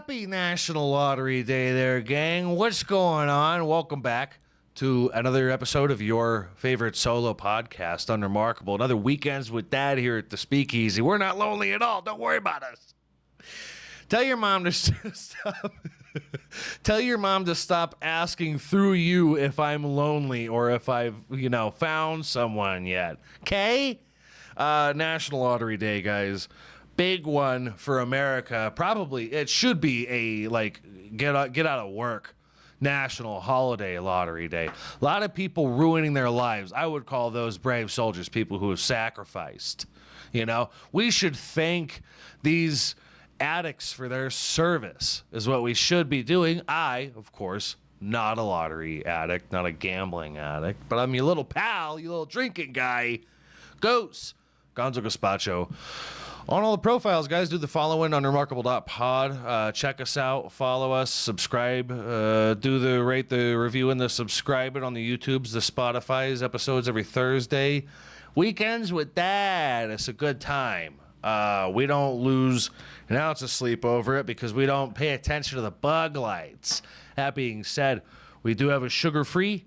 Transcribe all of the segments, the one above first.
Happy National Lottery Day there, gang. What's going on? Welcome back to another episode of your favorite solo podcast, Unremarkable. Another Weekends with Dad here at the Speakeasy. We're not lonely at all. Don't worry about us. Tell your mom to stop. Tell your mom to stop asking through you if I'm lonely or if I've, found someone yet. Okay? National Lottery Day, guys. Big one for America. Probably it should be a get out of work national holiday lottery day. A lot of people ruining their lives. I would call those brave soldiers people who have sacrificed. We should thank these addicts for their service is what we should be doing. I, of course, not a lottery addict, not a gambling addict, but I'm your little pal, your little drinking guy. Gonzo Gazpacho. On all the profiles, guys, do the following on remarkable.pod. Check us out, follow us, subscribe, do the rate, the review, and the subscribe it on the YouTubes, the Spotify's, episodes every Thursday. Weekends with Dad. It's a good time. We don't lose an ounce of sleep over it because we don't pay attention to the bug lights. That being said, we do have a sugar-free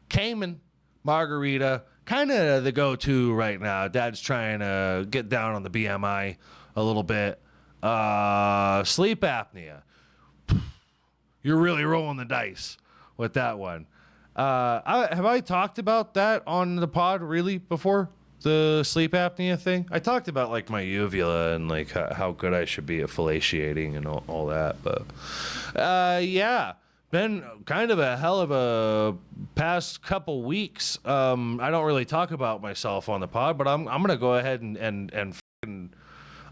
Cayman margarita, kind of the go-to right now. Dad's trying to get down on the BMI a little bit. Sleep apnea. You're really rolling the dice with that one. Have I talked about that on the pod really before? The sleep apnea thing? I talked about my uvula and how good I should be at fellatiating and all that. But yeah. Been kind of a hell of a past couple weeks. I don't really talk about myself on the pod, but I'm gonna go ahead and I'm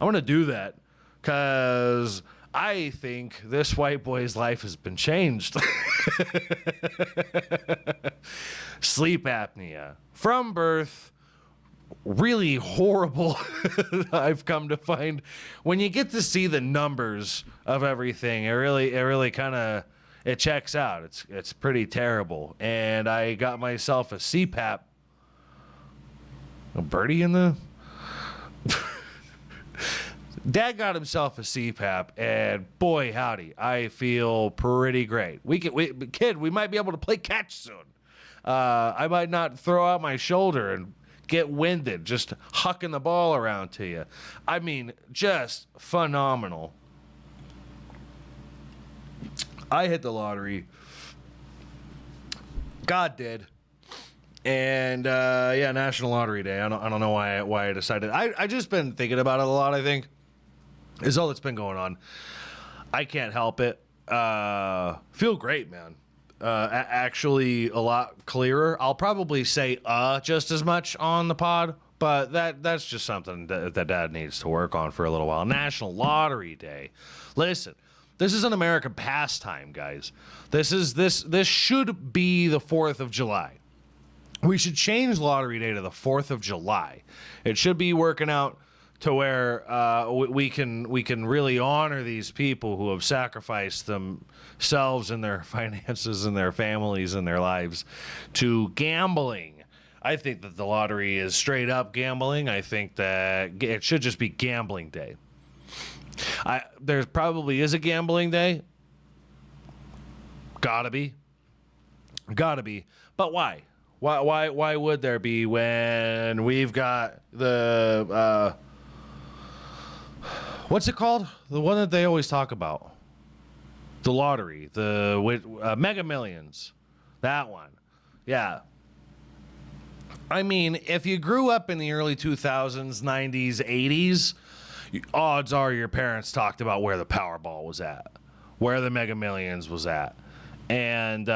gonna do that because I think this white boy's life has been changed. Sleep apnea from birth. Really horrible. I've come to find when you get to see the numbers of everything, it really kind of. It checks out. It's pretty terrible. And I got myself a CPAP. A birdie in the... Dad got himself a CPAP, and boy, howdy, I feel pretty great. We might be able to play catch soon. I might not throw out my shoulder and get winded just hucking the ball around to you. I mean, just phenomenal. I hit the lottery. God did. And National Lottery Day. I don't know why I decided. I just been thinking about it a lot, I think. Is all that's been going on. I can't help it. Feel great, man. Actually a lot clearer. I'll probably say just as much on the pod, but that's just something that Dad needs to work on for a little while. National Lottery Day. Listen. This is an American pastime, guys. This should be the 4th of July. We should change Lottery Day to the 4th of July. It should be working out to where we can really honor these people who have sacrificed themselves and their finances and their families and their lives to gambling. I think that the lottery is straight up gambling. I think that it should just be gambling day. There probably is a gambling day. Gotta be. But why? Why would there be when we've got the what's it called? The one that they always talk about. The lottery, the Mega Millions. That one. Yeah. I mean, if you grew up in the early 2000s, 90s, 80s, odds are your parents talked about where the Powerball was at, where the Mega Millions was at. And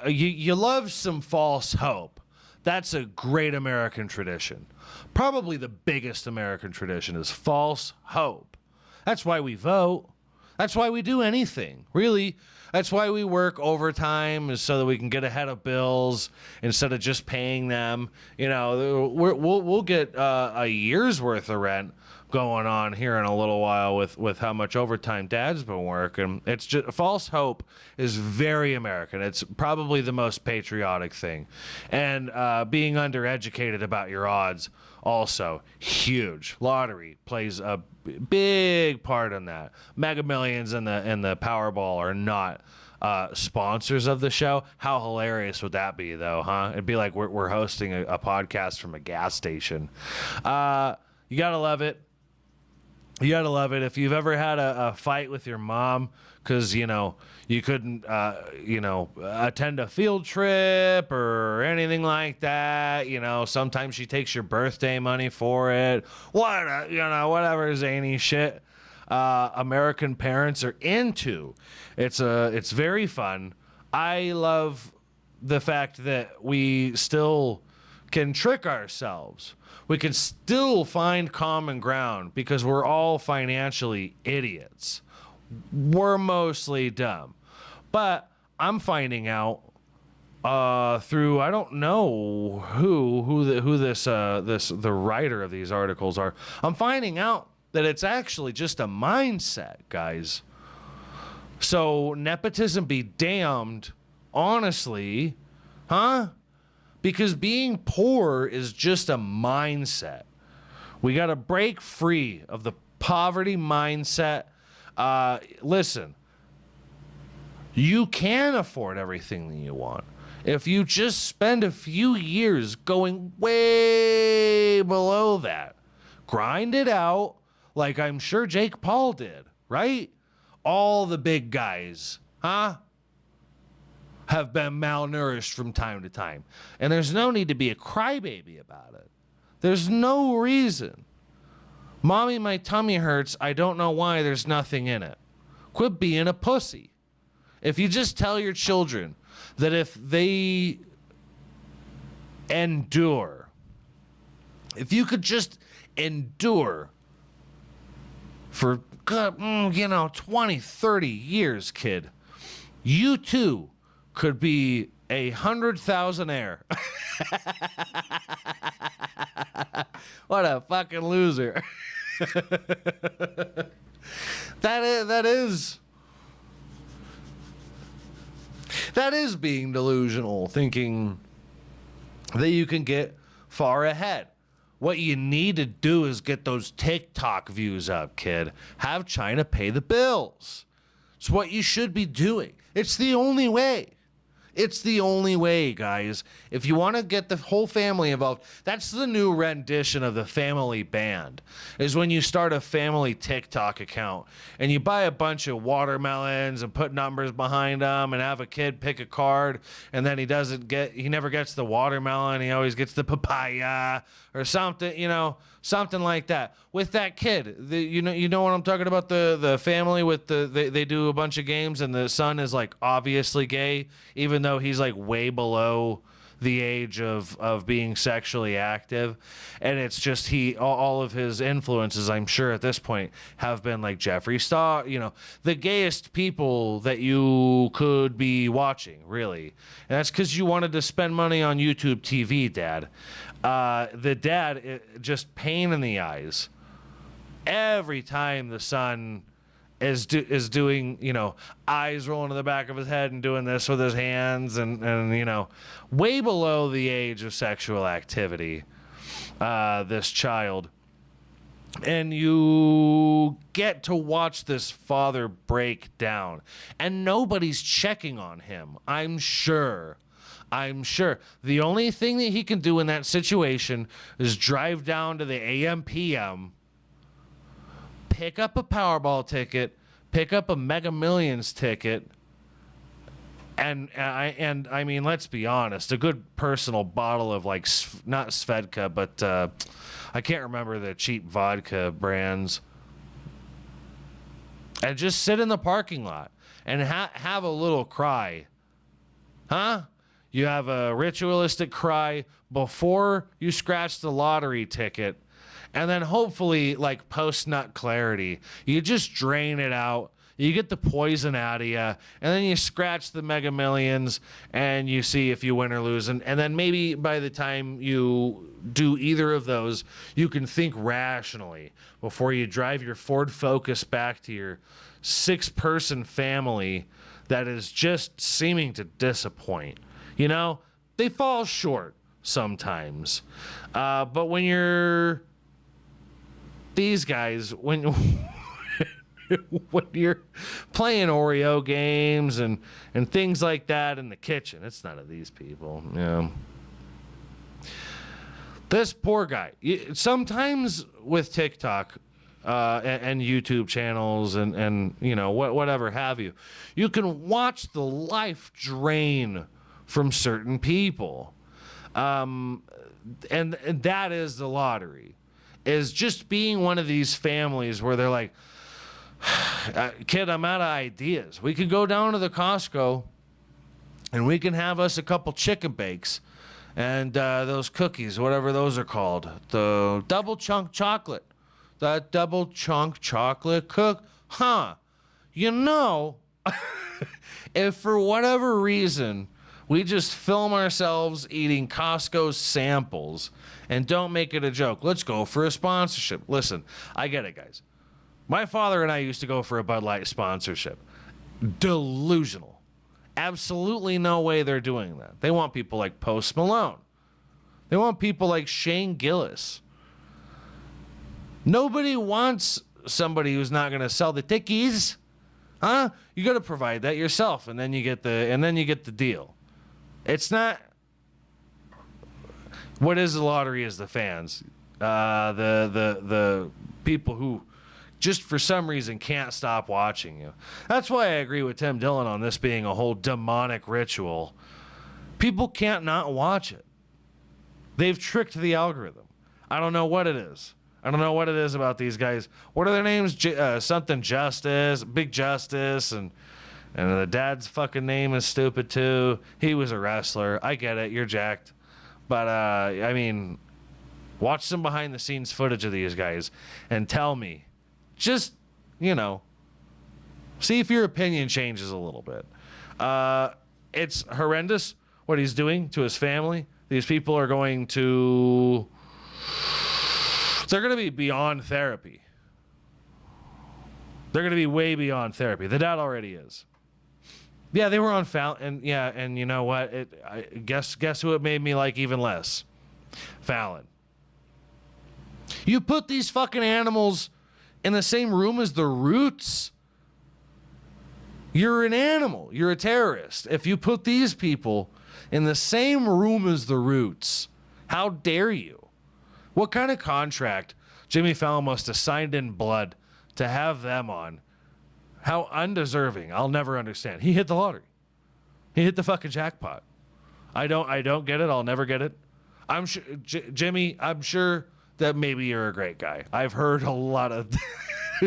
you love some false hope. That's a great American tradition. Probably the biggest American tradition is false hope. That's why we vote. That's why we do anything. Really, that's why we work overtime, is so that we can get ahead of bills instead of just paying them. We'll get a year's worth of rent going on here in a little while with how much overtime dad's been working. It's just false hope is very American. It's probably the most patriotic thing. And being undereducated about your odds also huge. Lottery plays a big part in that. Mega Millions and the Powerball are not sponsors of the show. How hilarious would that be, though, huh? It'd be like we're hosting a podcast from a gas station. You gotta love it. You gotta love it. If you've ever had a fight with your mom because you couldn't attend a field trip or anything like that, sometimes she takes your birthday money for it. Whatever zany shit American parents are into. It's very fun. I love the fact that we still can trick ourselves. We can still find common ground because we're all financially idiots. We're mostly dumb. But I'm finding out through, I don't know who the writer of these articles are. I'm finding out that it's actually just a mindset, guys. So nepotism be damned, honestly, huh? Because being poor is just a mindset. We got to break free of the poverty mindset. Listen, you can afford everything that you want if you just spend a few years going way below that. Grind it out like I'm sure Jake Paul did, right? All the big guys, huh? Have been malnourished from time to time. And there's no need to be a crybaby about it. There's no reason. Mommy, my tummy hurts. I don't know why. There's nothing in it. Quit being a pussy. If you just tell your children that if they endure, if you could just endure for 20, 30 years, kid, you too could be 100,000-aire. What a fucking loser. That is being delusional, thinking that you can get far ahead. What you need to do is get those TikTok views up, kid. Have China pay the bills. It's what you should be doing. It's the only way. It's the only way, guys. If you want to get the whole family involved, that's the new rendition of the family band, is when you start a family TikTok account and you buy a bunch of watermelons and put numbers behind them and have a kid pick a card, and then he never gets the watermelon. He always gets the papaya or something, something like that. With that kid, you know what I'm talking about? The family with they do a bunch of games and the son is like obviously gay, even though he's like way below the age of being sexually active. And it's just all of his influences, I'm sure at this point, have been like Jeffree Star, the gayest people that you could be watching, really. And that's because you wanted to spend money on YouTube TV, Dad. The dad, just pain in the eyes every time the son is doing, eyes rolling to the back of his head and doing this with his hands and way below the age of sexual activity, this child. And you get to watch this father break down, and nobody's checking on him, I'm sure. The only thing that he can do in that situation is drive down to the AM/PM, pick up a Powerball ticket, pick up a Mega Millions ticket, and I mean, let's be honest, a good personal bottle of like not Svedka, but I can't remember the cheap vodka brands, and just sit in the parking lot and have a little cry, huh? You have a ritualistic cry before you scratch the lottery ticket. And then hopefully, like post-nut clarity, you just drain it out. You get the poison out of you, and then you scratch the Mega Millions, and you see if you win or lose. And then maybe by the time you do either of those, you can think rationally before you drive your Ford Focus back to your 6-person family that is just seeming to disappoint. You know, they fall short sometimes. But when you're these guys, when you're playing Oreo games and things like that in the kitchen, it's none of these people. You know. This poor guy. Sometimes with TikTok and YouTube channels and you know whatever have you, you can watch the life drain from certain people, and that is the lottery. Is just being one of these families where they're like, kid, I'm out of ideas. We can go down to the Costco and we can have us a couple chicken bakes and those cookies, whatever those are called. The double chunk chocolate. That double chunk chocolate huh? You know, if for whatever reason we just film ourselves eating Costco samples and don't make it a joke, let's go for a sponsorship. Listen, I get it, guys. My father and I used to go for a Bud Light sponsorship. Delusional. Absolutely no way they're doing that. They want people like Post Malone. They want people like Shane Gillis. Nobody wants somebody who's not going to sell the tickies. Huh? You got to provide that yourself, and then you get the deal. It's not. What is the lottery is the fans. The people who just for some reason can't stop watching you. That's why I agree with Tim Dillon on this being a whole demonic ritual. People can't not watch it. They've tricked the algorithm. I don't know what it is. I don't know what it is about these guys. What are their names? Something Justice, Big Justice, and the dad's fucking name is stupid too. He was a wrestler. I get it. You're jacked. But, I mean, watch some behind the scenes footage of these guys and tell me. Just, you know, see if your opinion changes a little bit. It's horrendous what he's doing to his family. These people are going to... They're going to be beyond therapy. They're going to be way beyond therapy. The dad already is. Yeah, they were on Fallon, and you know what? Guess who it made me like even less? Fallon. You put these fucking animals in the same room as the Roots. You're an animal. You're a terrorist. If you put these people in the same room as the Roots, how dare you? What kind of contract Jimmy Fallon must have signed in blood to have them on? How undeserving. I'll never understand. He hit the lottery. He hit the fucking jackpot. I don't get it. I'll never get it. I'm sure, Jimmy, I'm sure that maybe you're a great guy. I've heard a lot of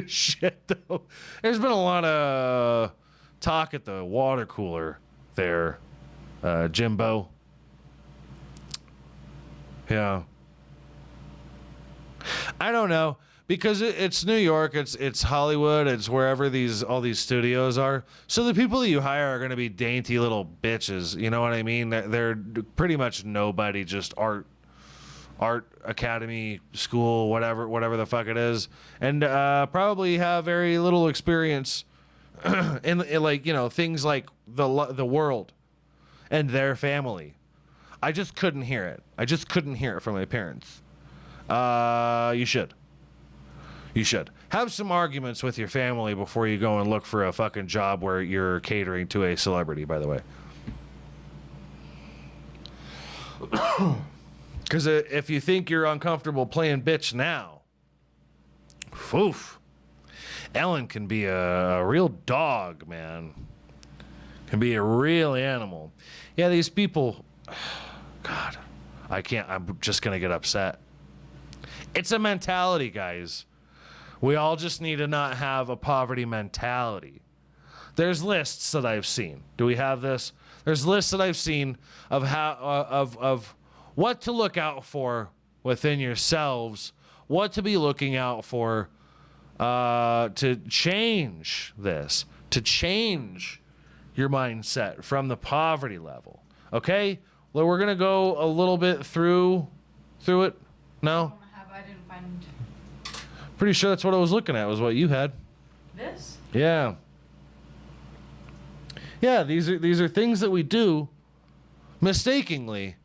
shit, though. There's been a lot of talk at the water cooler there, Jimbo. Yeah. I don't know, because it's New York, it's Hollywood, it's wherever all these studios are. So the people that you hire are going to be dainty little bitches. You know what I mean? They're pretty much nobody, just art academy school, whatever the fuck it is, and probably have very little experience in like, you know, things like the world and their family. I just couldn't hear it. I just couldn't hear it from my parents. You should have some arguments with your family before you go and look for a fucking job where you're catering to a celebrity, by the way. Because if you think you're uncomfortable playing bitch now, oof, Ellen can be a real dog, man. Can be a real animal. Yeah, these people, God, I can't, I'm just going to get upset. It's a mentality, guys. We all just need to not have a poverty mentality. There's lists that I've seen. Do we have this? There's lists that I've seen of how of what to look out for within yourselves, what to be looking out for to change this, to change your mindset from the poverty level. Okay? Well, we're going to go a little bit through it. No? I didn't find... Pretty sure that's what I was looking at, was what you had. This? Yeah. Yeah, these are things that we do mistakenly.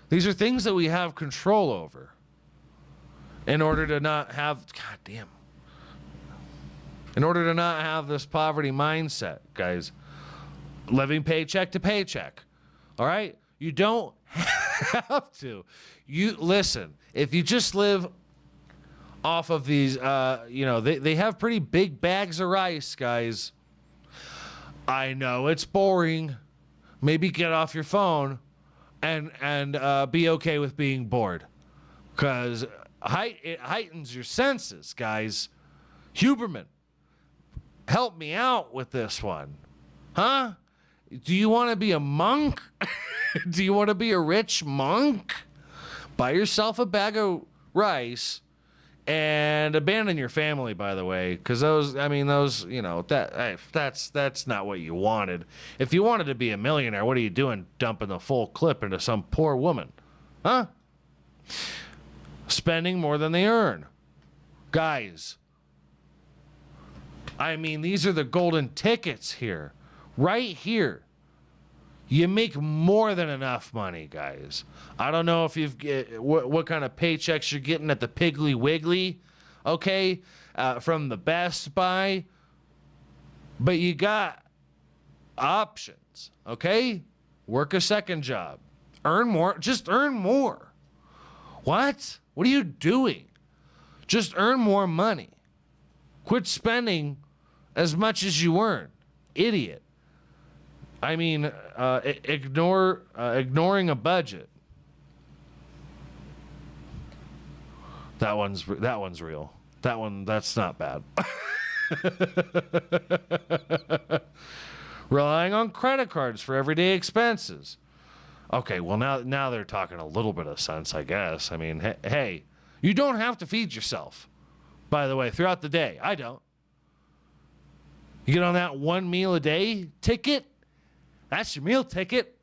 These are things that we have control over in order to not have, in order to not have this poverty mindset, guys. Living paycheck to paycheck. All right? You don't have to. You listen, if you just live off of these, they have pretty big bags of rice, guys. I know it's boring. Maybe get off your phone and be okay with being bored, because it heightens your senses, guys. Huberman, help me out with this one, huh? Do you want to be a monk? Do you want to be a rich monk? Buy yourself a bag of rice and abandon your family, by the way, because that's not what you wanted. If you wanted to be a millionaire, what are you doing dumping the full clip into some poor woman? Huh? Spending more than they earn. Guys, these are the golden tickets here. Right here. You make more than enough money, guys. I don't know if you've what kind of paychecks you're getting at the Piggly Wiggly, okay, from the Best Buy, but you got options, okay? Work a second job. Earn more. Just earn more. What? What are you doing? Just earn more money. Quit spending as much as you earn. Idiot. Ignoring a budget. That one's real. That's not bad. Relying on credit cards for everyday expenses. Okay, well now they're talking a little bit of sense, I guess. Hey, you don't have to feed yourself, by the way, throughout the day. I don't. You get on that 1 meal a day ticket, that's your meal ticket.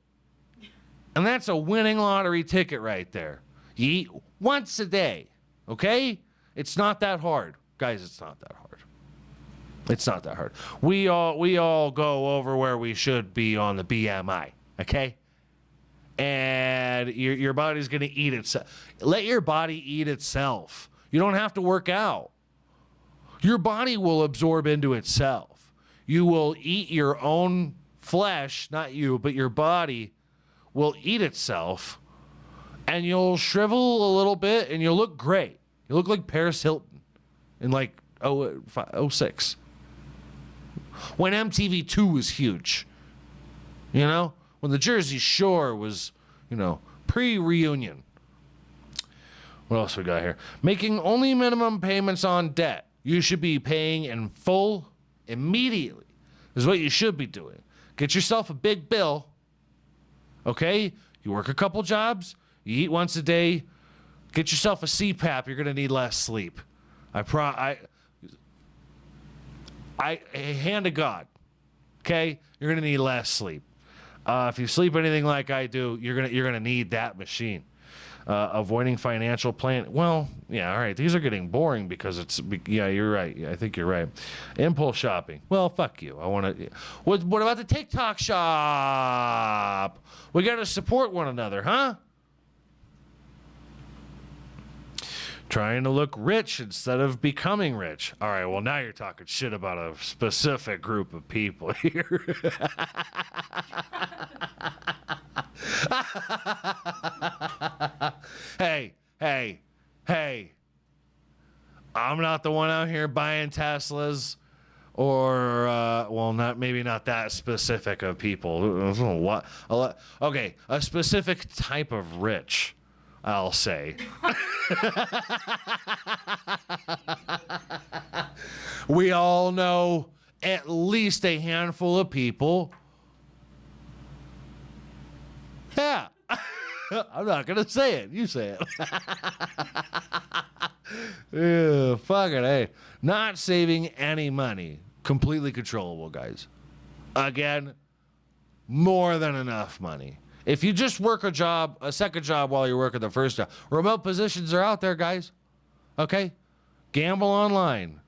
And that's a winning lottery ticket right there. You eat once a day, okay? It's not that hard. Guys, it's not that hard. It's not that hard. We all go over where we should be on the BMI, okay? And your body's going to eat itself. Let your body eat itself. You don't have to work out. Your body will absorb into itself. You will eat your own flesh, not you, but your body will eat itself, and you'll shrivel a little bit, and you'll look great. You look like Paris Hilton in like 06, when MTV2 was huge. You know, when the Jersey Shore was, pre-reunion. What else we got here? Making only minimum payments on debt. You should be paying in full immediately, is what you should be doing. Get yourself a big bill, okay? You work a couple jobs, you eat once a day, get yourself a CPAP, you're going to need less sleep. Hand to God, okay? You're going to need less sleep. If you sleep anything like I do, you're gonna need that machine. Avoiding financial plan. Well, yeah, all right. These are getting boring because you're right. I think you're right. Impulse shopping. Well, fuck you. I want to. What about the TikTok shop? We got to support one another, huh? Trying to look rich instead of becoming rich. All right, well, now you're talking shit about a specific group of people here. Hey. I'm not the one out here buying Teslas or, maybe not that specific of people. Okay, a specific type of rich, I'll say. We all know at least a handful of people. Yeah. I'm not going to say it. You say it. Yeah, fucking A. Not saving any money. Completely controllable, guys. Again, more than enough money. If you just work a second job while you're working the first job, remote positions are out there, guys. Okay? Gamble online.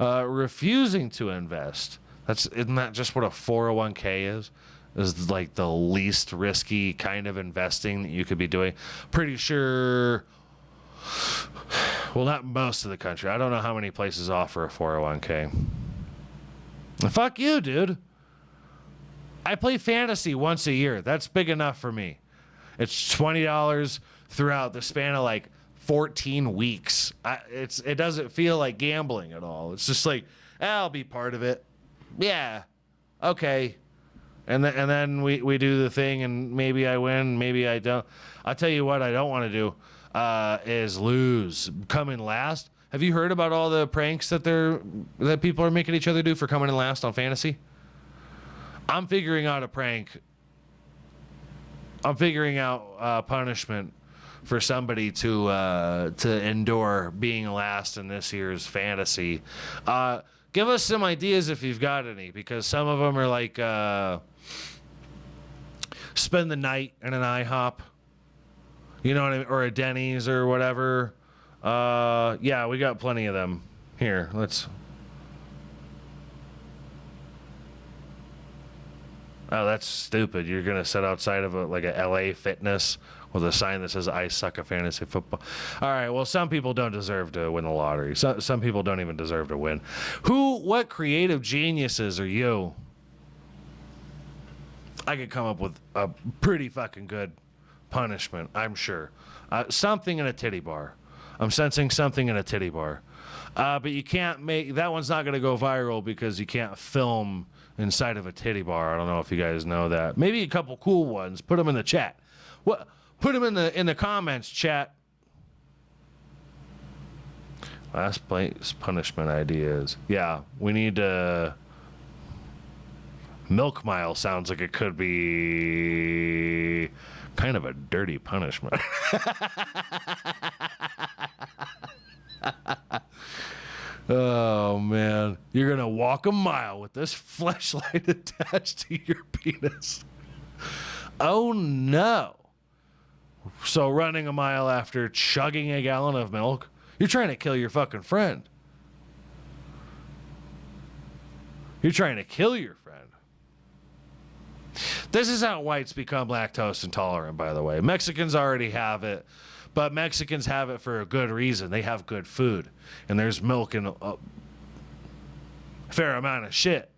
Refusing to invest. Isn't that just what a 401k is? Is like the least risky kind of investing that you could be doing. Pretty sure, well, not most of the country. I don't know how many places offer a 401k. Fuck you, dude. I play fantasy once a year. That's big enough for me. It's $20 throughout the span of like 14 weeks. It doesn't feel like gambling at all. It's just like, I'll be part of it. Yeah. Okay. And then we do the thing, and maybe I win, maybe I don't. I'll tell you what I don't want to do is lose. Come in last. Have you heard about all the pranks that people are making each other do for coming in last on fantasy? I'm figuring out a prank. I'm figuring out punishment for somebody to endure being last in this year's fantasy. Give us some ideas if you've got any, because some of them are like spend the night in an IHOP, you know what I mean, or a Denny's or whatever. Yeah, we got plenty of them. Here, Oh, that's stupid. You're gonna sit outside of a LA Fitness with a sign that says "I suck at fantasy football." All right. Well, some people don't deserve to win the lottery. Some people don't even deserve to win. What creative geniuses are you? I could come up with a pretty fucking good punishment, I'm sure. Something in a titty bar. I'm sensing something in a titty bar. But you can't that one's not gonna go viral because you can't film inside of a titty bar. I don't know if you guys know that. Maybe a couple cool ones. Put them in the chat. Put them in the comments, chat. Last place punishment ideas. Yeah, we need Milk Mile sounds like it could be kind of a dirty punishment. Oh, man. You're going to walk a mile with this fleshlight attached to your penis. Oh, no. So running a mile after chugging a gallon of milk, you're trying to kill your fucking friend. You're trying to kill your friend. This is how whites become lactose intolerant, by the way. Mexicans already have it. But Mexicans have it for a good reason. They have good food. And there's milk in a fair amount of shit.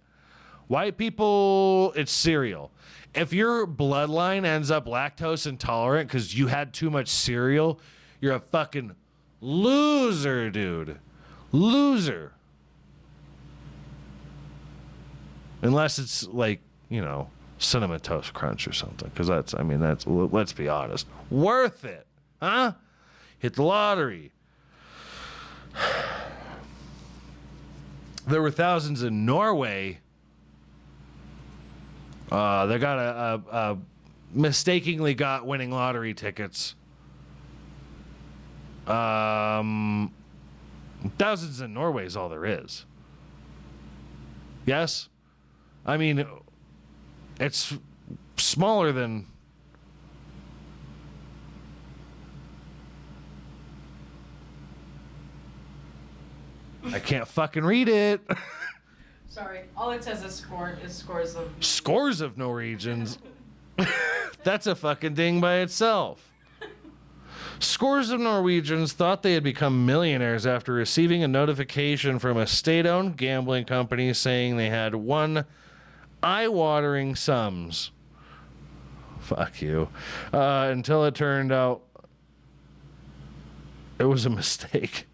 White people, it's cereal. If your bloodline ends up lactose intolerant because you had too much cereal, you're a fucking loser, dude. Loser. Unless it's like, Cinnamon Toast Crunch or something. Because that's, let's be honest, worth it. Huh? Hit the lottery. There were thousands in Norway. They got mistakenly got winning lottery tickets. Thousands in Norway is all there is. Yes? It's smaller than... I can't fucking read it. Sorry, all it says is scores of. Scores of Norwegians. That's a fucking thing by itself. Scores of Norwegians thought they had become millionaires after receiving a notification from a state-owned gambling company saying they had won eye-watering sums. Fuck you. Until it turned out it was a mistake.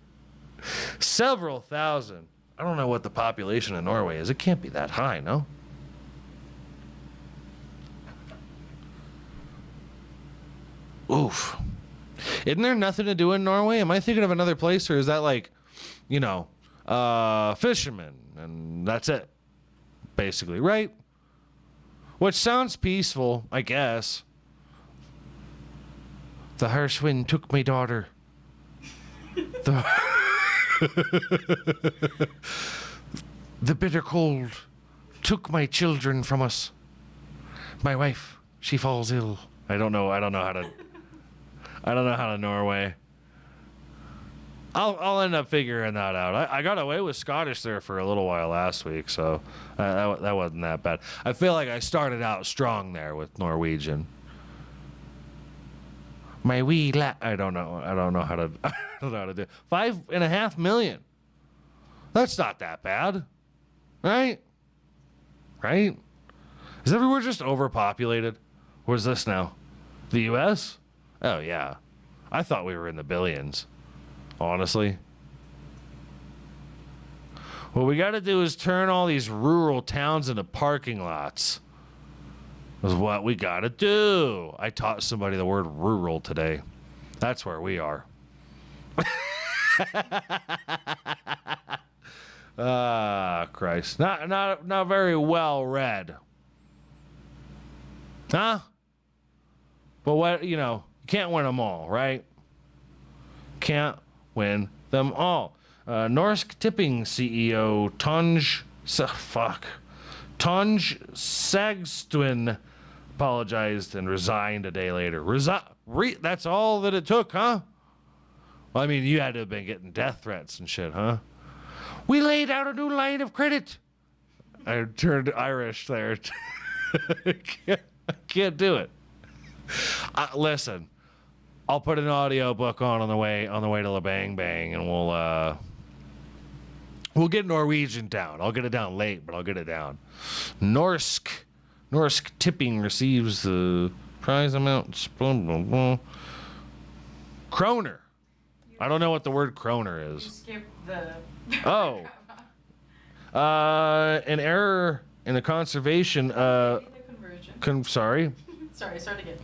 Several thousand. I don't know what the population of Norway is. It can't be that high, no? Oof. Isn't there nothing to do in Norway? Am I thinking of another place, or is that like, fishermen, and that's it, basically, right? Which sounds peaceful, I guess. The harsh wind took my daughter. The bitter cold took my children from us. My wife, she falls ill. I don't know how to Norway. I'll end up figuring that out. I got away with Scottish there for a little while last week, so that wasn't that bad. I feel like I started out strong there with Norwegian. My wee I don't know how to I don't know how to do it. 5.5 million. That's not that bad, right? Right? Is everywhere just overpopulated? Where's this now? The U.S.? Oh yeah, I thought we were in the billions. Honestly. What we got to do is turn all these rural towns into parking lots. Is what we got to do. I taught somebody the word rural today. That's where we are. Ah, Christ. Not very well read. Huh? But what, you can't win them all, right? Can't win them all. Norsk Tipping CEO Tonj Sagstuen apologized and resigned a day later. That's all that it took, huh? Well, I mean, you had to have been getting death threats and shit, huh? We laid out a new line of credit. I turned Irish there. I can't do it. Listen. I'll put an audio book on the way to La Bang Bang, and we'll get Norwegian down. I'll get it down late, but I'll get it down. Norsk Tipping receives the prize amounts. Blah, blah, blah. Kroner. I don't know what the word kroner You is. skipped the. Oh. An error in the conservation. The conversion. Sorry. Sorry, start again.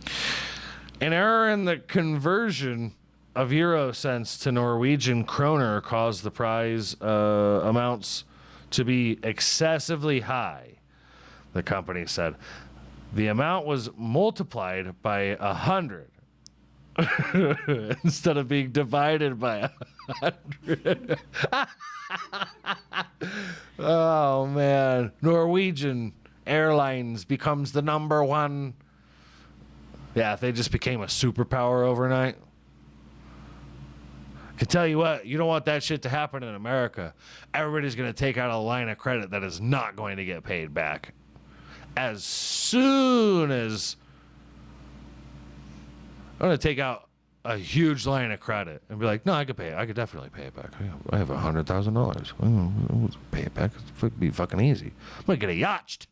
An error in the conversion of euro cents to Norwegian kroner caused the prize amounts to be excessively high, the company said. The amount was multiplied by 100 instead of being divided by 100. Oh, man. Norwegian Airlines becomes the number one. Yeah, if they just became a superpower overnight. I can tell you what, you don't want that shit to happen in America. Everybody's going to take out a line of credit that is not going to get paid back. As soon as I'm going to take out a huge line of credit and be like, no, I could pay it. I could definitely pay it back. I have $100,000. I'll pay it back. It'd be fucking easy. I'm going to get a yacht.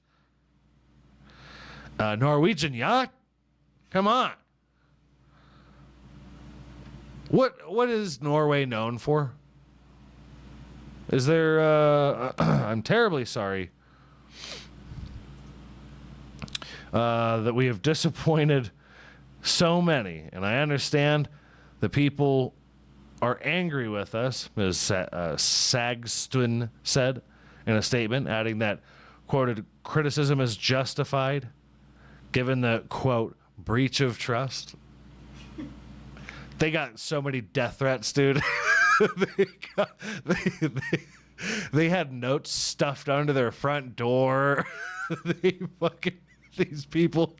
Norwegian yacht? Come on. What is Norway known for? Is there I'm terribly sorry that we have disappointed so many, and I understand the people are angry with us, Ms. Sagstuen said in a statement, adding that, quoted, criticism is justified given the, quote, breach of trust. They got so many death threats, dude. They had notes stuffed under their front door. These people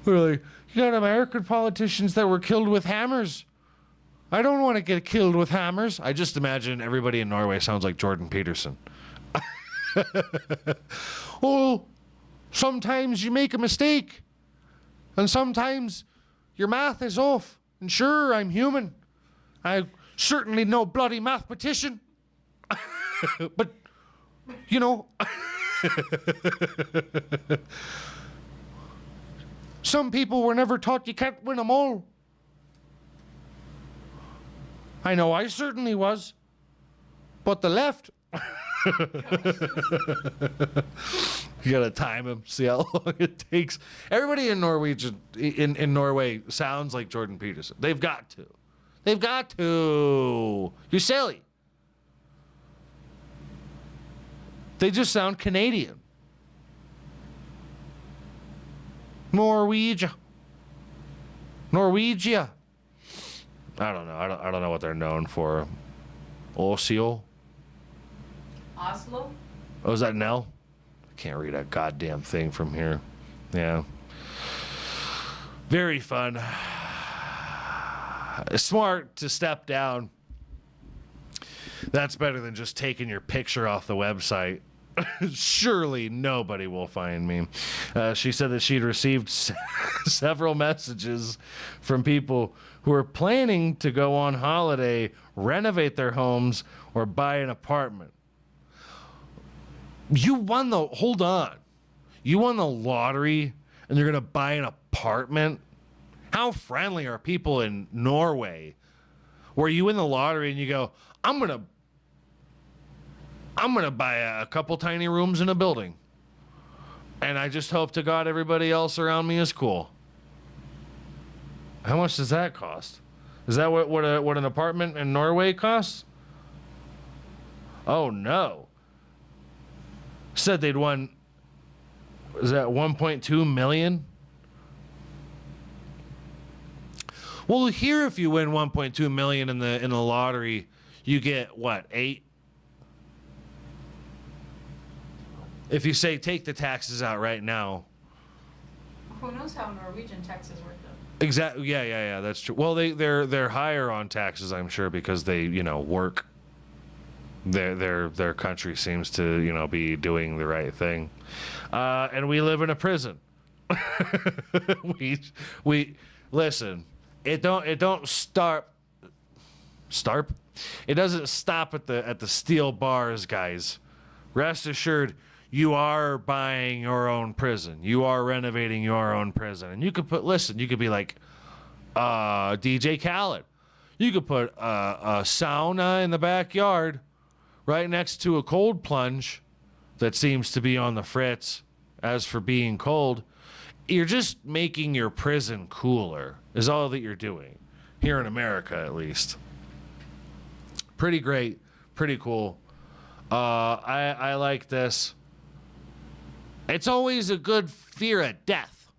were like, you got American politicians that were killed with hammers. I don't want to get killed with hammers. I just imagine everybody in Norway sounds like Jordan Peterson. Well, sometimes you make a mistake. And sometimes your math is off. And sure, I'm human. I'm certainly no bloody mathematician. But, you know, some people were never taught you can't win them all. I know I certainly was. But the left... You gotta time him, see how long it takes. Everybody in Norwegian in Norway sounds like Jordan Peterson. They've got to. They've got to. You're silly. They just sound Canadian. Norwegia. I don't know. I don't know what they're known for. Oslo. Oslo? Oh, is that an L? I can't read a goddamn thing from here. Yeah. Very fun. Smart to step down. That's better than just taking your picture off the website. Surely nobody will find me. She said that she'd received several messages from people who are planning to go on holiday, renovate their homes, or buy an apartment. Hold on. You won the lottery and you're going to buy an apartment? How friendly are people in Norway where you win the lottery and you go, I'm going to buy a couple tiny rooms in a building. And I just hope to God everybody else around me is cool. How much does that cost? Is that what an apartment in Norway costs? Oh no. Said they'd won, is that 1.2 million? Well, here if you win 1.2 million in the lottery, you get what, 8? If you say take the taxes out right now. Who knows how Norwegian taxes work though? Exactly. Yeah. That's true. Well, they're higher on taxes, I'm sure, because they work. Their country seems to be doing the right thing, and we live in a prison. we listen. It don't start. It doesn't stop at the steel bars, guys. Rest assured, you are buying your own prison. You are renovating your own prison, and you could you could be like DJ Khaled. You could put a sauna in the backyard, right next to a cold plunge that seems to be on the fritz. As for being cold, you're just making your prison cooler, is all that you're doing. Here in America, at least. Pretty great. Pretty cool. I like this. It's always a good fear of death.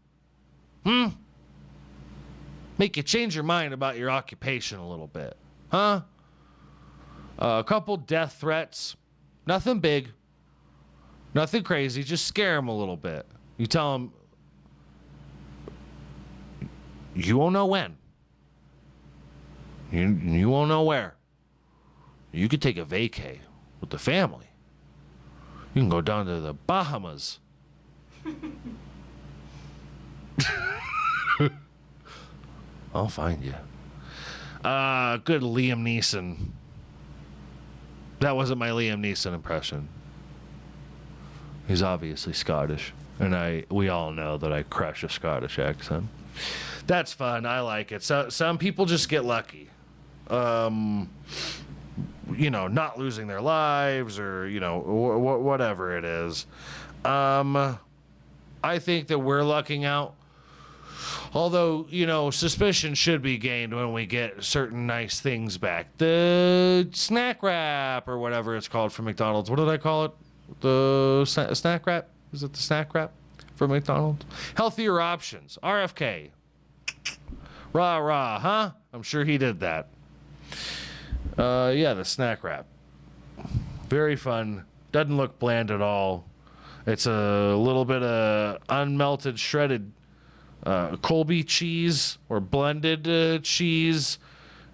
Make you change your mind about your occupation a little bit. Huh? A couple death threats. Nothing big. Nothing crazy. Just scare them a little bit. You tell them, you won't know when. You won't know where. You could take a vacay with the family. You can go down to the Bahamas. I'll find you. Good Liam Neeson. That wasn't my Liam Neeson impression. He's obviously Scottish, and we all know that I crush a Scottish accent. That's fun. I like it. So some people just get lucky. Not losing their lives or, whatever it is. I think that we're lucking out. Although, suspicion should be gained when we get certain nice things back. The snack wrap or whatever it's called from McDonald's. What did I call it? The snack wrap? Is it the snack wrap from McDonald's? Healthier options. RFK. Rah, rah, huh? I'm sure he did that. The snack wrap. Very fun. Doesn't look bland at all. It's a little bit of unmelted shredded Colby cheese or blended cheese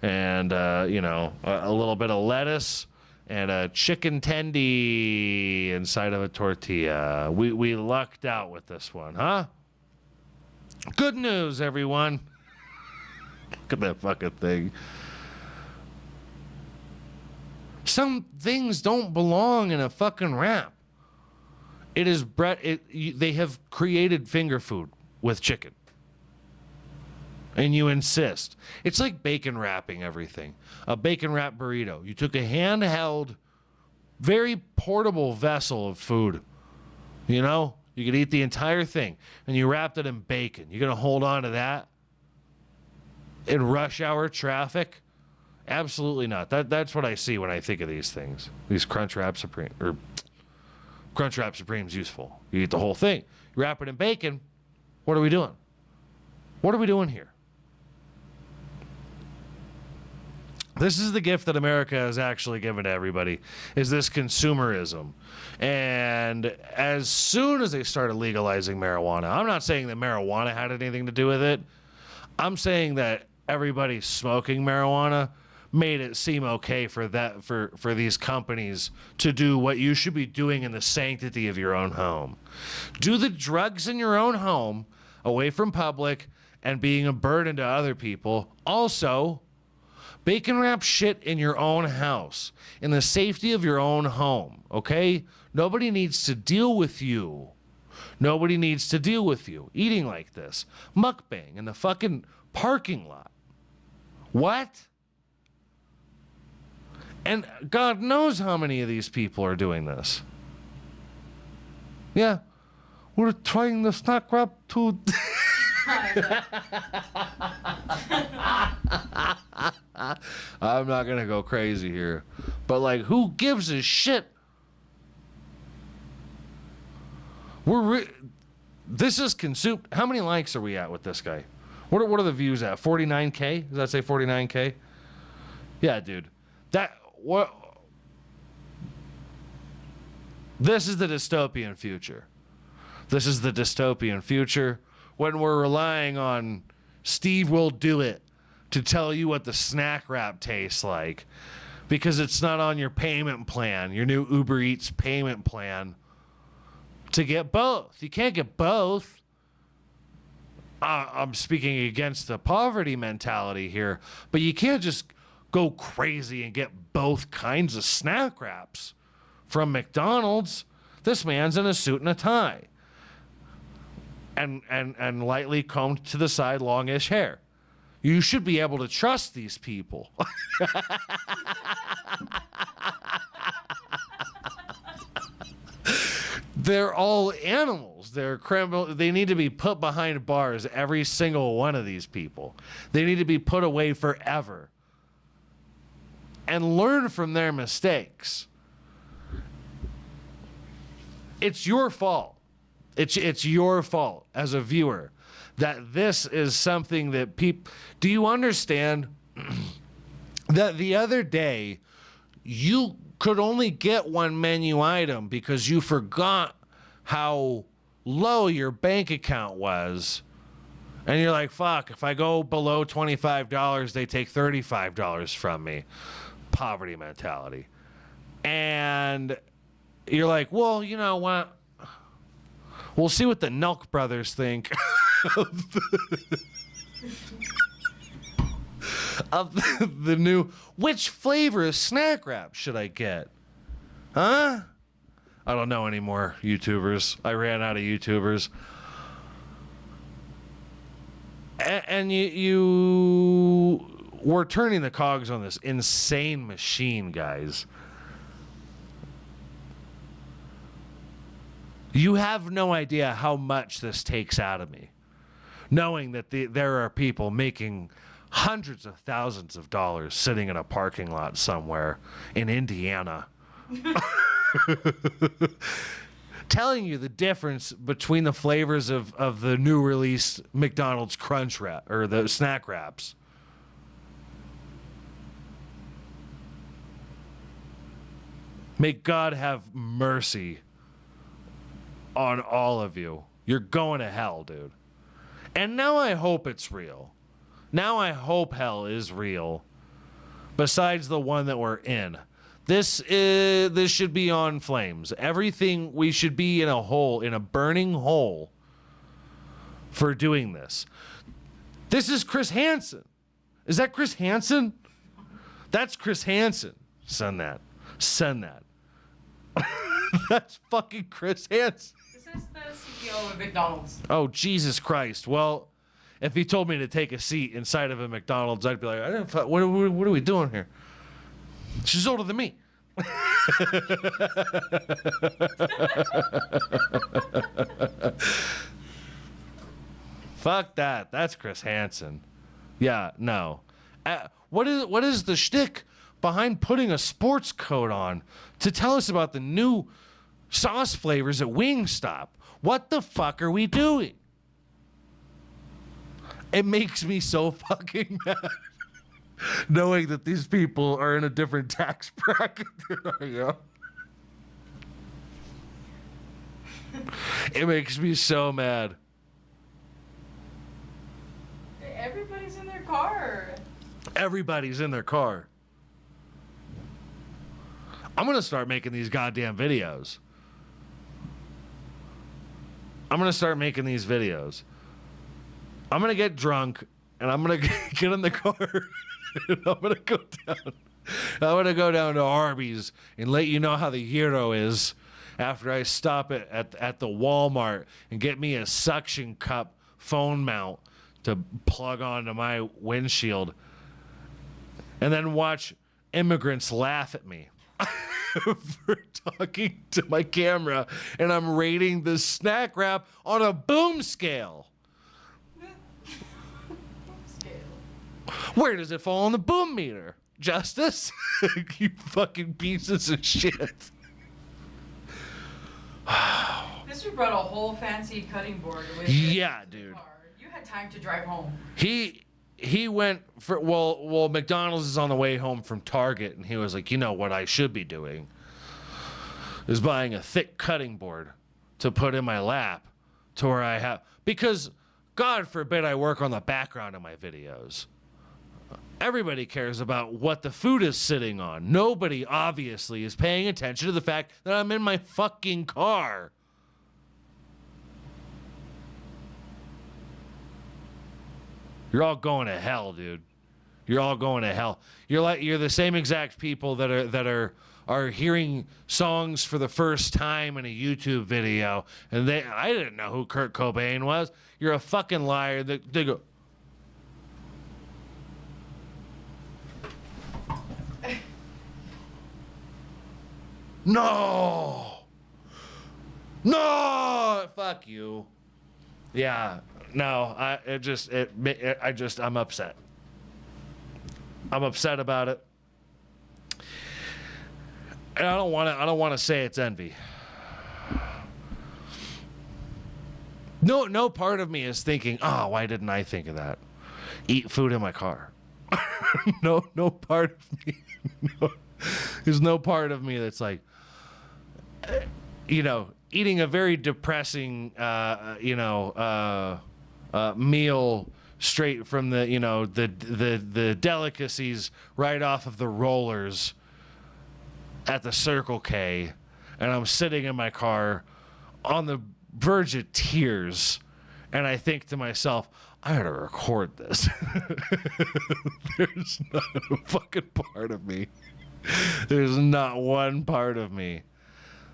and, a little bit of lettuce and a chicken tendy inside of a tortilla. We lucked out with this one, huh? Good news, everyone. Look at that fucking thing. Some things don't belong in a fucking wrap. It is bread. They have created finger food with chicken. And you insist. It's like bacon wrapping everything. A bacon wrap burrito. You took a handheld, very portable vessel of food. You could eat the entire thing. And you wrapped it in bacon. You're going to hold on to that? In rush hour traffic? Absolutely not. That's what I see when I think of these things. These Crunchwrap Supreme or Crunchwrap Supreme's useful. You eat the whole thing. You wrap it in bacon. What are we doing? What are we doing here? This is the gift that America has actually given to everybody, is this consumerism. And as soon as they started legalizing marijuana, I'm not saying that marijuana had anything to do with it. I'm saying that everybody smoking marijuana made it seem okay for these companies to do what you should be doing in the sanctity of your own home. Do the drugs in your own home, away from public and being a burden to other people. Also, bacon wrap shit in your own house, in the safety of your own home, okay? Nobody needs to deal with you. Nobody needs to deal with you eating like this. Mukbang in the fucking parking lot. What? And God knows how many of these people are doing this. Yeah. We're trying the snack wrap to... I'm not gonna go crazy here, but like, who gives a shit? This is consumed. How many likes are we at with this guy? What are the views at? 49K? Does that say 49K? Yeah, dude. This is the dystopian future. This is the dystopian future when we're relying on Steve Will Do It to tell you what the snack wrap tastes like, because it's not on your payment plan, your new Uber Eats payment plan, to get both. You can't get both. I'm speaking against the poverty mentality here, but you can't just go crazy and get both kinds of snack wraps from McDonald's. This man's in a suit and a tie and lightly combed to the side longish hair. You should be able to trust these people. They're all animals. They're criminal. They need to be put behind bars, every single one of these people. They need to be put away forever and learn from their mistakes. It's your fault. It's your fault as a viewer that this is something that people... Do you understand that the other day you could only get one menu item because you forgot how low your bank account was? And you're like, fuck, if I go below $25, they take $35 from me. Poverty mentality. And you're like, well, you know what? We'll see what the Nelk brothers think of the new... Which flavor of snack wrap should I get? Huh? I don't know anymore, YouTubers. I ran out of YouTubers. And you were turning the cogs on this insane machine, guys. You have no idea how much this takes out of me, knowing that there are people making hundreds of thousands of dollars sitting in a parking lot somewhere in Indiana, telling you the difference between the flavors of the new release McDonald's Crunch Wrap or the snack wraps. May God have mercy on all of you. You're going to hell, dude. And now I hope it's real. Now I hope hell is real. Besides the one that we're in. This should be on flames. Everything, we should be in a hole, in a burning hole for doing this. This is Chris Hansen. Is that Chris Hansen? That's Chris Hansen. Send that. Send that. That's fucking Chris Hansen. This is the CEO of McDonald's. Oh, Jesus Christ. Well, if he told me to take a seat inside of a McDonald's, I'd be like, what are we doing here? She's older than me. Fuck that. That's Chris Hansen. Yeah, no. What is the shtick behind putting a sports coat on to tell us about the new sauce flavors at Wingstop? What the fuck are we doing? It makes me so fucking mad. knowing that these people are in a different tax bracket than I am. It makes me so mad. Everybody's in their car. Everybody's in their car. I'm going to start making these goddamn videos. I'm going to start making these videos. I'm going to get drunk and I'm going to get in the car and I'm going to go down. I'm going to go down to Arby's and let you know how the gyro is after I stop at the Walmart and get me a suction cup phone mount to plug onto my windshield. And then watch immigrants laugh at me for talking to my camera, and I'm rating the snack wrap on a boom scale. Where does it fall on the boom meter? Justice? You fucking pieces of shit. Mr. brought a whole fancy cutting board with Yeah, dude. You had time to drive home. He went for well McDonald's is on the way home from Target, and he was like, you know what I should be doing is buying a thick cutting board to put in my lap to where I have, because God forbid I work on the background of my videos. Everybody cares about what the food is sitting on. Nobody obviously is paying attention to the fact that I'm in my fucking car. You're all going to hell, dude. You're all going to hell. You're the same exact people that are hearing songs for the first time in a YouTube video, and I didn't know who Kurt Cobain was. You're a fucking liar. They go, no, fuck you. Yeah. No, I'm upset. I'm upset about it. And I don't want to say it's envy. No part of me is thinking, "Oh, why didn't I think of that? Eat food in my car." No part of me. No, there's no part of me that's like, eating a very depressing, meal straight from the delicacies right off of the rollers at the Circle K, and I'm sitting in my car on the verge of tears, and I think to myself, I gotta record this. There's not a fucking part of me. There's not one part of me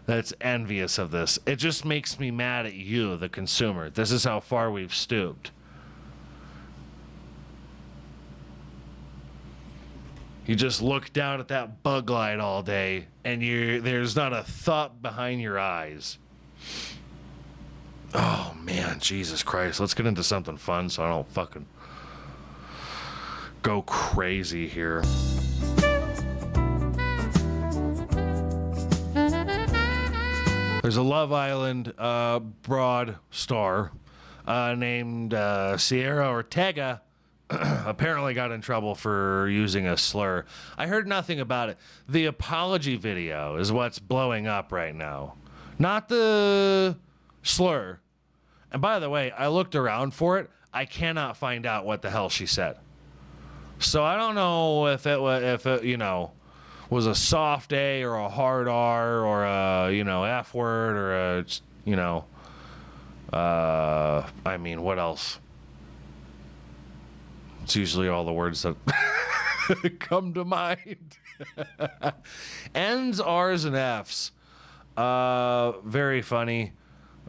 that's envious of this. It just makes me mad at you, the consumer. This is how far we've stooped. You just look down at that bug light all day, and there's not a thought behind your eyes. Oh, man, Jesus Christ. Let's get into something fun so I don't fucking go crazy here. There's a Love Island broad star named Cierra Ortega. Apparently got in trouble for using a slur. I heard nothing about it. The apology video is what's blowing up right now, not the slur. And by the way, I looked around for it. I cannot find out what the hell she said. So I don't know if it was a soft A or a hard R or a F word or what else? It's usually all the words that come to mind. N's, R's, and F's. Very funny.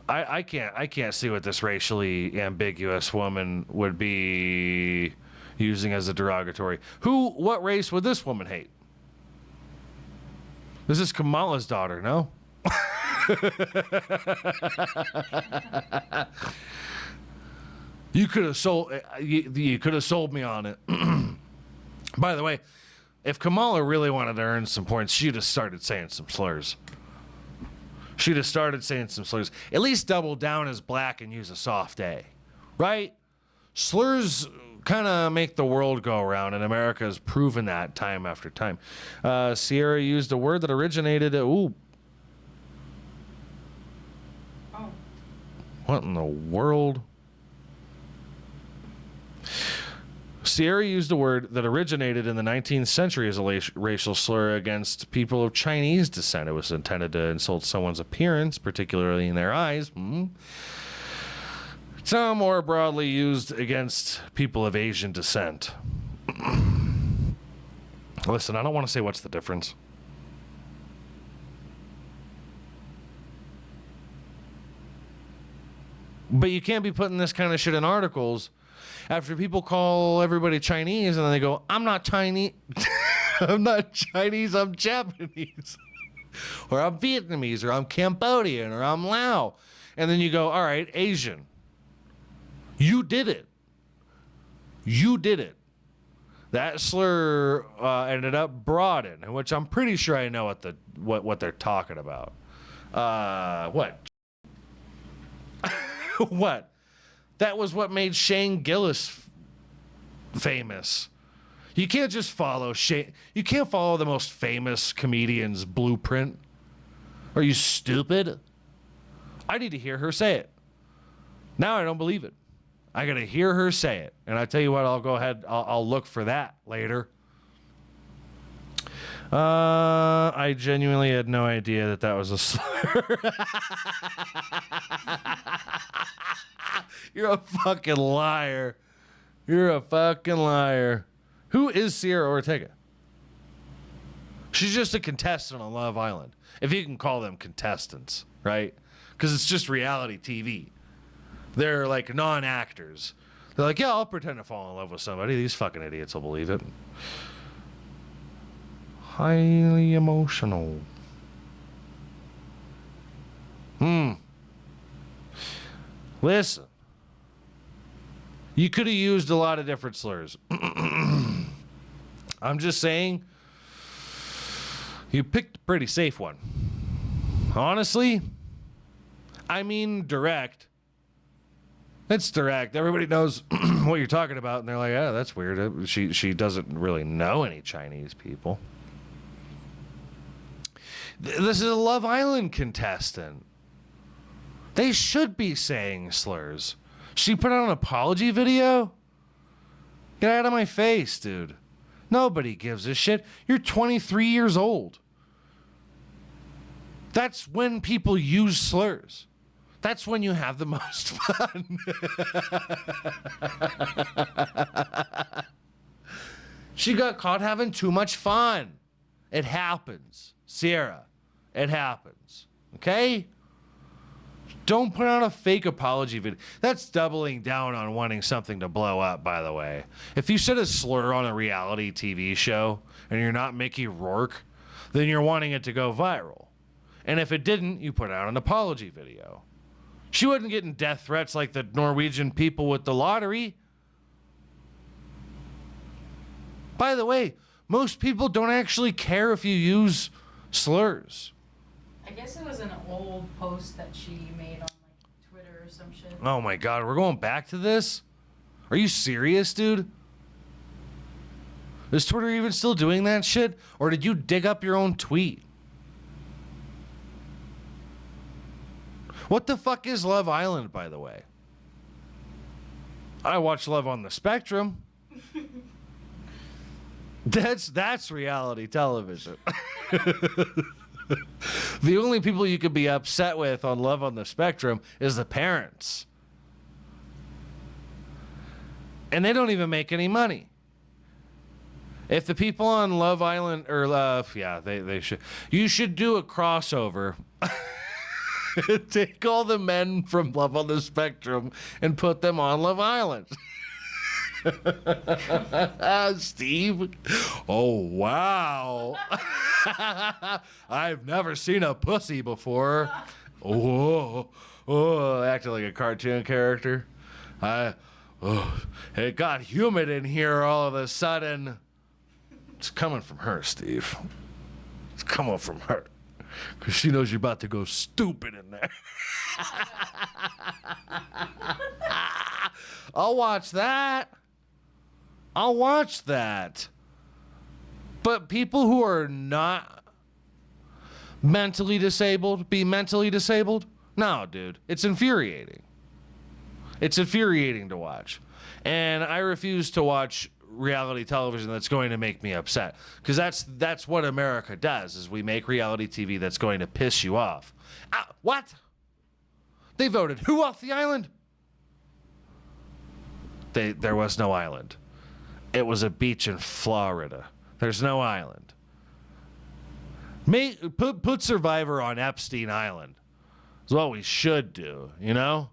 I can't see what this racially ambiguous woman would be using as a derogatory. What race would this woman hate? This is Kamala's daughter, no? You could have sold me on it. By the way, if Kamala really wanted to earn some points, she'd have started saying some slurs. At least double down as black and use a soft A, right? Slurs kind of make the world go around, and America has proven that time after time. Cierra used a word that originated. Oh. What in the world? Cierra used a word that originated in the 19th century as a racial slur against people of Chinese descent. It was intended to insult someone's appearance, particularly in their eyes. It's now more broadly used against people of Asian descent. Listen, I don't want to say what's the difference. But you can't be putting this kind of shit in articles after people call everybody Chinese and then they go, I'm not Chinese. I'm not Chinese, I'm Japanese. Or I'm Vietnamese, or I'm Cambodian, or I'm Lao. And then you go, all right, Asian. You did it. You did it. That slur ended up brought in, which I'm pretty sure I know what they're talking about. What? What? That was what made Shane Gillis famous. You can't just follow Shane. You can't follow the most famous comedian's blueprint. Are you stupid? I need to hear her say it. Now I don't believe it. I got to hear her say it. And I tell you what, I'll go ahead. I'll look for that later. I genuinely had no idea that was a slur. You're a fucking liar. You're a fucking liar. Who is Cierra Ortega? She's just a contestant on Love Island. If you can call them contestants, right? Because it's just reality TV. They're like non-actors. They're like, yeah, I'll pretend to fall in love with somebody. These fucking idiots will believe it. Highly emotional. Listen. You could have used a lot of different slurs. I'm just saying, you picked a pretty safe one. Honestly, I mean direct. It's direct. Everybody knows what you're talking about, and they're like, "Oh, that's weird." She doesn't really know any Chinese people. This is a Love Island contestant. They should be saying slurs. She put out an apology video? Get out of my face, dude. Nobody gives a shit. You're 23 years old. That's when people use slurs. That's when you have the most fun. She got caught having too much fun. It happens. Cierra, it happens. Okay? Don't put out a fake apology video. That's doubling down on wanting something to blow up, by the way. If you said a slur on a reality TV show and you're not Mickey Rourke, then you're wanting it to go viral. And if it didn't, you put out an apology video. She wasn't getting death threats like the Norwegian people with the lottery. By the way, most people don't actually care if you use slurs. I guess it was an old post that she made on like Twitter or some shit. Oh my God, we're going back to this? Are you serious, dude? Is Twitter even still doing that shit? Or did you dig up your own tweet? What the fuck is Love Island, by the way? I watch Love on the Spectrum. That's reality television. The only people you could be upset with on Love on the Spectrum is the parents. And they don't even make any money. If the people on Love Island, or they should. You should do a crossover. Take all the men from Love on the Spectrum and put them on Love Island. Steve. Oh, wow. I've never seen a pussy before. Oh, acting like a cartoon character. It got humid in here all of a sudden. It's coming from her, Steve. It's coming from her. Because she knows you're about to go stupid in there. I'll watch that. I'll watch that. But people who are not mentally disabled be mentally disabled? No, dude. It's infuriating. It's infuriating to watch. And I refuse to watch reality television that's going to make me upset. Because that's what America does, is we make reality TV that's going to piss you off. What? They voted who off the island? There was no island. It was a beach in Florida. There's no island. Put Survivor on Epstein Island. Is what we should do, you know?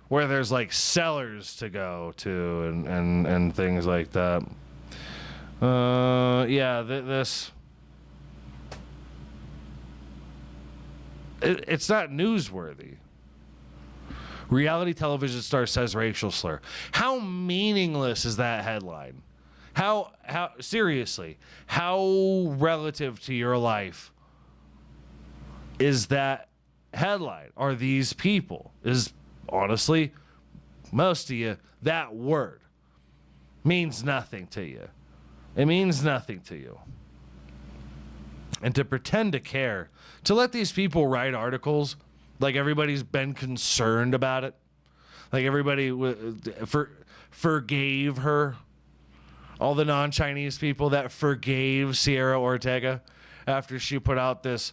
Where there's like cellars to go to and things like that. It's not newsworthy. Reality television star says racial slur. How meaningless is that headline? How seriously, how relative to your life is that headline? Are these people? Is honestly, most of you, that word means nothing to you. It means nothing to you. And to pretend to care, to let these people write articles like everybody's been concerned about it, like everybody forgave her. All the non-Chinese people that forgave Cierra Ortega after she put out this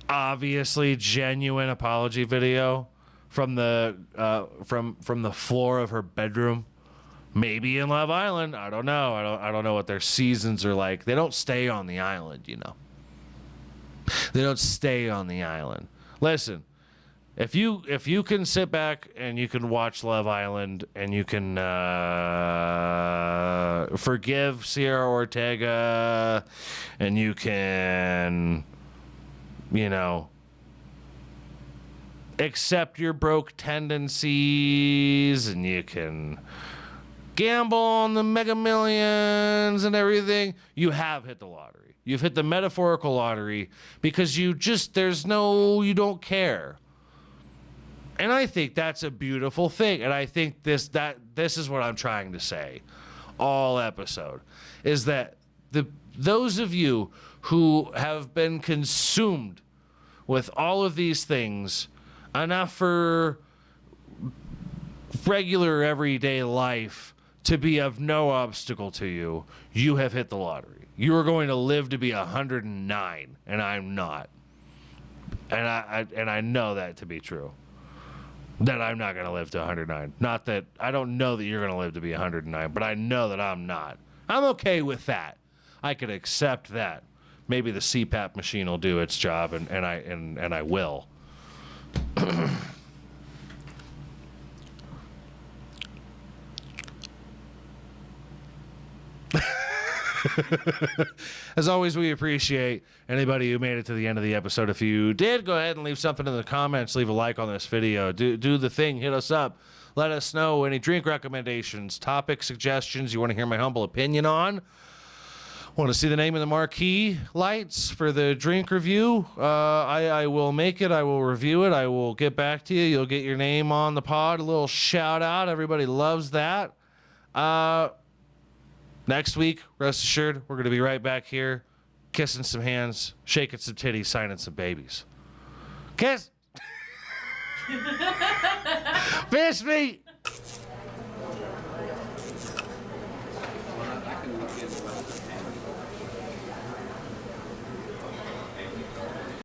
obviously genuine apology video from the from the floor of her bedroom, maybe in Love Island. I don't know. I don't know what their seasons are like. They don't stay on the island, you know. They don't stay on the island. Listen. If you can sit back and you can watch Love Island and you can forgive Cierra Ortega and you can, you know, accept your broke tendencies and you can gamble on the Mega Millions and everything, you have hit the lottery. You've hit the metaphorical lottery because you don't care. And I think that's a beautiful thing. And I think this is what I'm trying to say all episode, is that those of you who have been consumed with all of these things enough for regular everyday life to be of no obstacle to you, you have hit the lottery. You are going to live to be 109, and I'm not. And I know that to be true. That I'm not going to live to 109. Not that I don't know that you're going to live to be 109, but I know that I'm not. I'm okay with that. I could accept that. Maybe the CPAP machine will do its job, and I will. As always, we appreciate anybody who made it to the end of the episode. If you did, go ahead and leave something in the comments. Leave a like on this video. Do the thing. Hit us up. Let us know any drink recommendations, topic suggestions you want to hear my humble opinion on. Want to see the name of the marquee lights for the drink review? I will make it. I will review it. I will get back to you. You'll get your name on the pod. A little shout out. Everybody loves that. Next week, rest assured, we're going to be right back here, kissing some hands, shaking some titties, signing some babies. Kiss! Fist me!